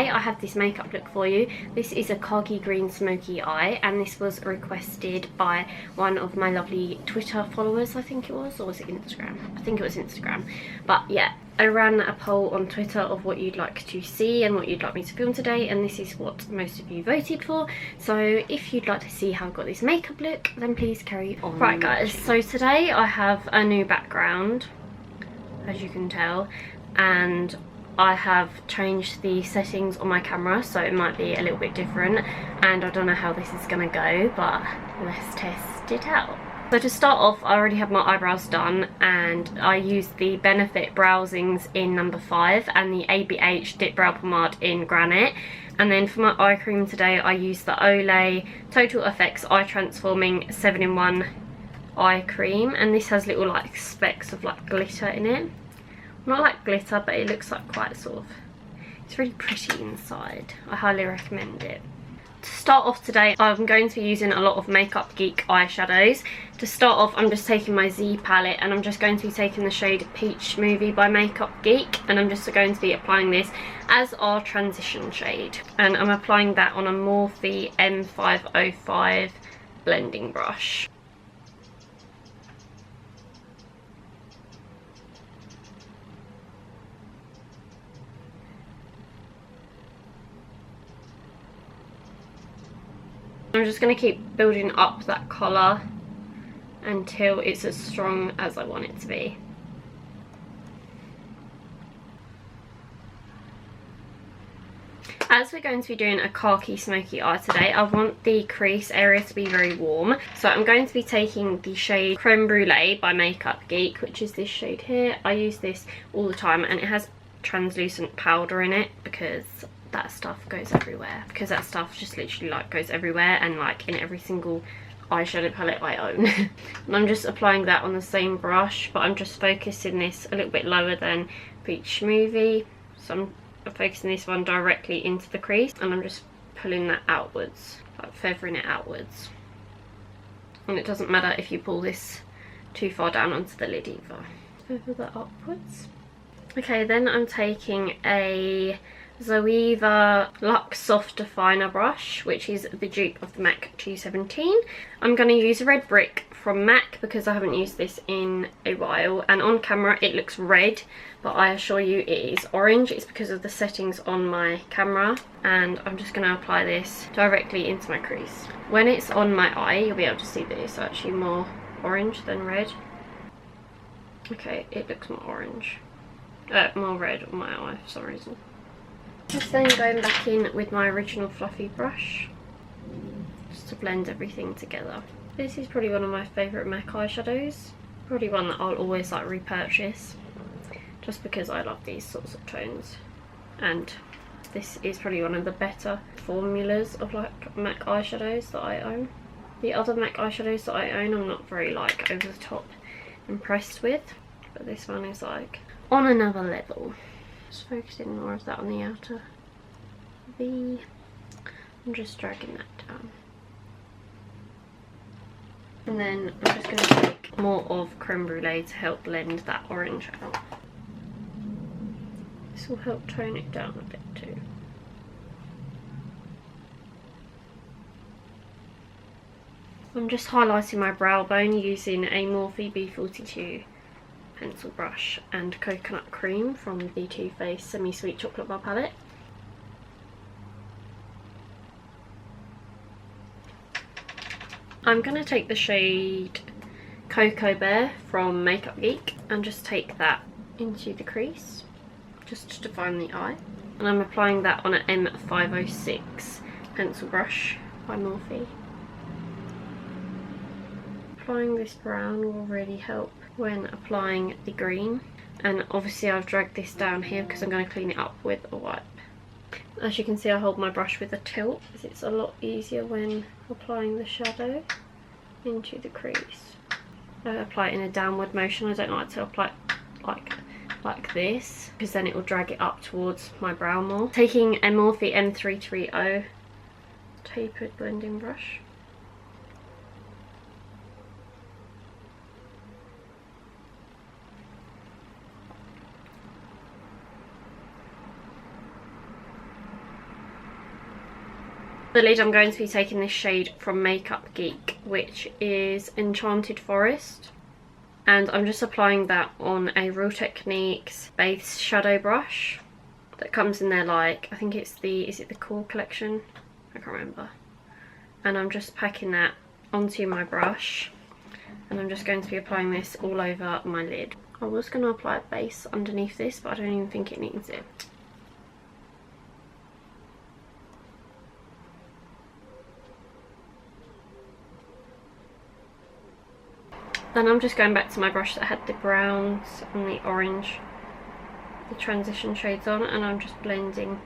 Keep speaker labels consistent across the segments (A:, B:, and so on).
A: today I have this makeup look for you. This is a khaki green smoky eye, and this was requested by one of my lovely Twitter followers, I think it was, or was it Instagram? I think it was Instagram. But yeah, I ran a poll on Twitter of what you'd like to see and what you'd like me to film today, and this is what most of you voted for. So if you'd like to see how I got this makeup look, then please carry on. Right guys, so today I have a new background, as you can tell, and I have changed the settings on my camera, so it might be a little bit different, and I don't know how this is gonna go, but let's test it out. So to start off, I already have my eyebrows done, and I used the Benefit Browsings in number 5 and the ABH Dip Brow Pomade in Granite. And then for my eye cream today, I used the Olay Total Effects Eye Transforming 7-in-1 eye cream, and this has little like specks of like glitter in it. Not like glitter, but it looks like quite sort of, it's really pretty inside. I highly recommend it. To start off today, I'm going to be using a lot of Makeup Geek eyeshadows. To start off, I'm just taking my Z palette, and I'm just going to be taking the shade Peach Movie by Makeup Geek, and I'm just going to be applying this as our transition shade. And I'm applying that on a Morphe M505 blending brush. I'm just going to keep building up that colour until it's as strong as I want it to be. As we're going to be doing a khaki smoky eye today, I want the crease area to be very warm. So I'm going to be taking the shade Creme Brulee by Makeup Geek, which is this shade here. I use this all the time, and it has translucent powder in it because that stuff goes everywhere, because that stuff just literally like goes everywhere and like in every single eyeshadow palette I own. And I'm just applying that on the same brush, but I'm just focusing this a little bit lower than Peach Movie, so I'm focusing this one directly into the crease, and I'm just pulling that outwards, like feathering it outwards. And it doesn't matter if you pull this too far down onto the lid either. Feather that upwards. Okay, then I'm taking a Zoeva Luxe Soft Definer brush, which is the dupe of the MAC G7X. I'm going to use Red Brick from MAC because I haven't used this in a while, and on camera it looks red, but I assure you it is orange. It's because of the settings on my camera, and I'm just going to apply this directly into my crease. When it's on my eye, you'll be able to see that it's actually more orange than red. Okay, it looks more orange. More red on my eye for some reason. Just then going back in with my original fluffy brush, just to blend everything together. This is probably one of my favourite MAC eyeshadows. Probably one that I'll always like repurchase, just because I love these sorts of tones. And this is probably one of the better formulas of like MAC eyeshadows that I own. The other MAC eyeshadows that I own I'm not very like over the top impressed with, but this one is like on another level. Just focusing more of that on the outer V. I'm just dragging that down. And then I'm just going to take more of Creme Brulee to help blend that orange out. This will help tone it down a bit too. I'm just highlighting my brow bone using a Morphe B42 pencil brush and coconut cream from the Too Faced Semi-Sweet Chocolate Bar palette. I'm going to take the shade Cocoa Bear from Makeup Geek and just take that into the crease, just to define the eye. And I'm applying that on an M506 pencil brush by Morphe. Applying this brown will really help when applying the green, and obviously I've dragged this down here because I'm going to clean it up with a wipe. As you can see, I hold my brush with a tilt because it's a lot easier when applying the shadow into the crease. I apply it in a downward motion. I don't like to apply it like this because then it will drag it up towards my brow more. Taking a Morphe M330 tapered blending brush. The lid, I'm going to be taking this shade from Makeup Geek, which is Enchanted Forest. And I'm just applying that on a Real Techniques base shadow brush that comes in there, like, I think it's the, is it the Core collection? I can't remember. And I'm just packing that onto my brush, and I'm just going to be applying this all over my lid. I was going to apply a base underneath this, but I don't even think it needs it. Then I'm just going back to my brush that had the browns and the orange, the transition shades on, and I'm just blending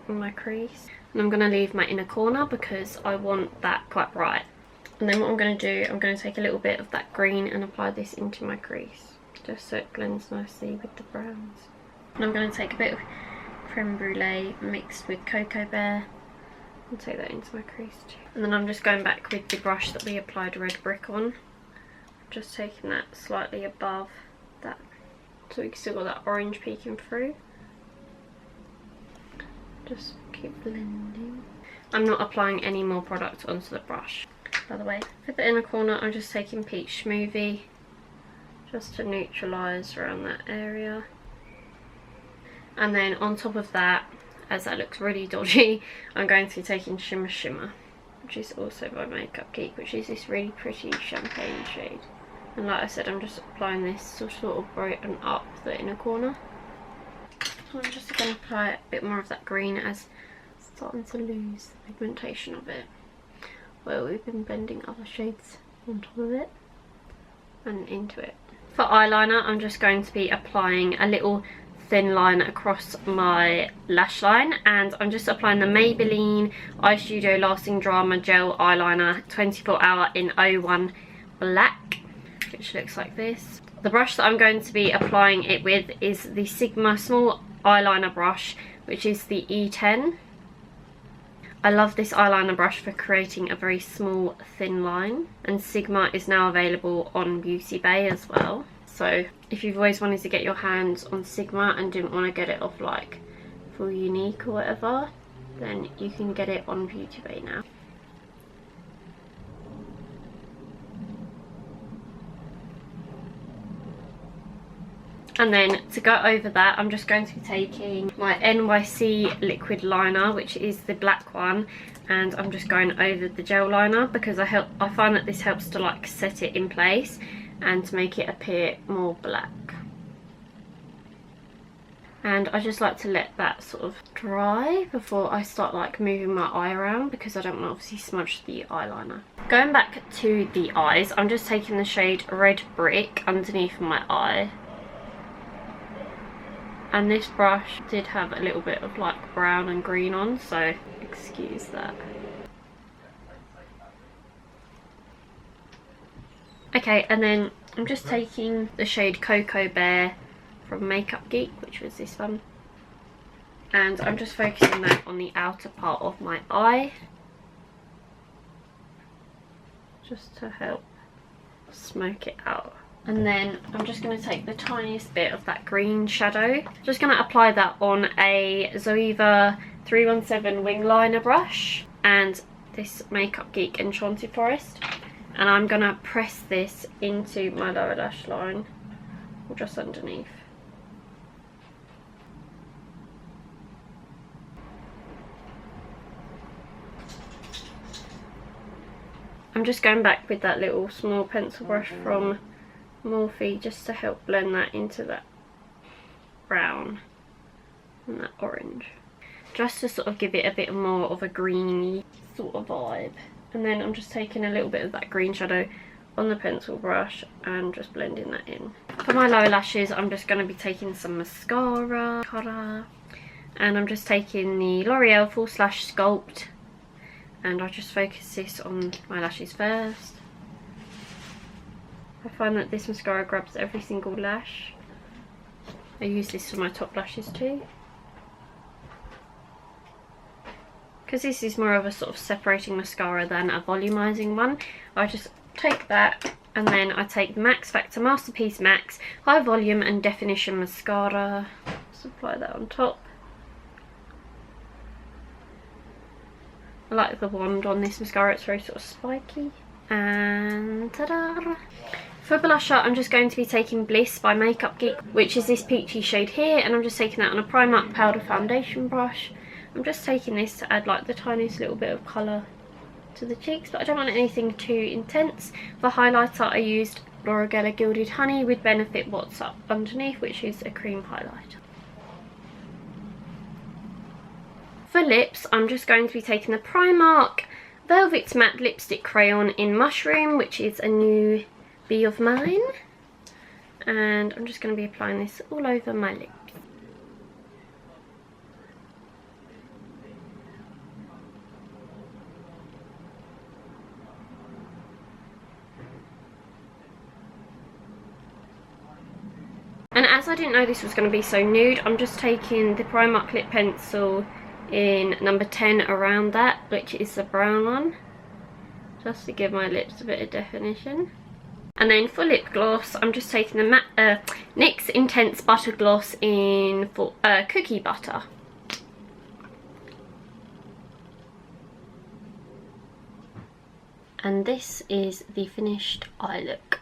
A: in my crease. And I'm going to leave my inner corner because I want that quite bright. And then what I'm going to do, I'm going to take a little bit of that green and apply this into my crease, just so it blends nicely with the browns. And I'm going to take a bit of creme brulee mixed with cocoa bear and take that into my crease too. And then I'm just going back with the brush that we applied red brick on, just taking that slightly above that so we can still got that orange peeking through. Just keep blending. I'm not applying any more product onto the brush, by the way. For the inner corner, I'm just taking Peach Smoothie just to neutralise around that area. And then on top of that, as that looks really dodgy, I'm going to be taking Shimmer Shimmer, which is also by Makeup Geek, which is this really pretty champagne shade. And like I said, I'm just applying this to sort of brighten up the inner corner. I'm just going to apply a bit more of that green as it's starting to lose the pigmentation of it. Well, we've been blending other shades on top of it and into it. For eyeliner, I'm just going to be applying a little thin line across my lash line, and I'm just applying the Maybelline Eye Studio Lasting Drama Gel Eyeliner 24 Hour in 01 Black, which looks like this. The brush that I'm going to be applying it with is the Sigma Small Eyeliner Brush, which is the E10. I love this eyeliner brush for creating a very small thin line, and Sigma is now available on Beauty Bay as well. So if you've always wanted to get your hands on Sigma and didn't want to get it off like Full Unique or whatever, then you can get it on Beauty Bay now. And then to go over that, I'm just going to be taking my NYC liquid liner, which is the black one, and I'm just going over the gel liner because I find that this helps to like set it in place and to make it appear more black. And I just like to let that sort of dry before I start like moving my eye around, because I don't want to obviously smudge the eyeliner. Going back to the eyes, I'm just taking the shade Red Brick underneath my eye. And this brush did have a little bit of like brown and green on, so excuse that. Okay, and then I'm just taking the shade Cocoa Bear from Makeup Geek, which was this one. And I'm just focusing that on the outer part of my eye, just to help smoke it out. And then I'm just going to take the tiniest bit of that green shadow. Just going to apply that on a Zoeva 317 wing liner brush and this Makeup Geek Enchanted Forest. And I'm going to press this into my lower lash line, or just underneath. I'm just going back with that little small pencil brush from Morphe just to help blend that into that brown and that orange, just to sort of give it a bit more of a greeny sort of vibe. And then I'm just taking a little bit of that green shadow on the pencil brush and just blending that in. For my lower lashes, I'm just going to be taking some mascara, and I'm just taking the L'Oreal Full Slash Sculpt, and I just focus this on my lashes first. I find that this mascara grabs every single lash. I use this for my top lashes too, because this is more of a sort of separating mascara than a volumizing one. I just take that, and then I take the Max Factor Masterpiece Max High Volume and Definition Mascara. Just apply that on top. I like the wand on this mascara, it's very sort of spiky. And ta-da! For blusher, I'm just going to be taking Bliss by Makeup Geek, which is this peachy shade here, and I'm just taking that on a Primark powder foundation brush. I'm just taking this to add like the tiniest little bit of colour to the cheeks, but I don't want anything too intense. For highlighter, I used Laura Geller Gilded Honey with Benefit What's Up underneath, which is a cream highlighter. For lips, I'm just going to be taking the Primark Velvet Matte Lipstick Crayon in Mushroom, which is a new bee of mine. And I'm just going to be applying this all over my lips. And as I didn't know this was going to be so nude, I'm just taking the Primark lip pencil in number 10 around that, which is the brown one, just to give my lips a bit of definition. And then for lip gloss, I'm just taking the NYX Intense Butter Gloss in Cookie Butter. And this is the finished eye look.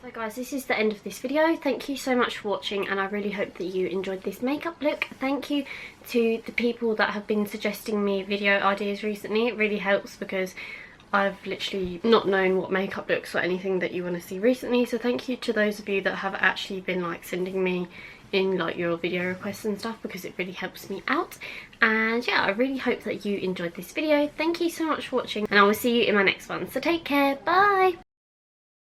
A: So guys, this is the end of this video. Thank you so much for watching, and I really hope that you enjoyed this makeup look. Thank you to the people that have been suggesting me video ideas recently. It really helps because I've literally not known what makeup looks or anything that you want to see recently. So thank you to those of you that have actually been like sending me in like your video requests and stuff, because it really helps me out. And yeah, I really hope that you enjoyed this video. Thank you so much for watching, and I will see you in my next one. So take care, bye!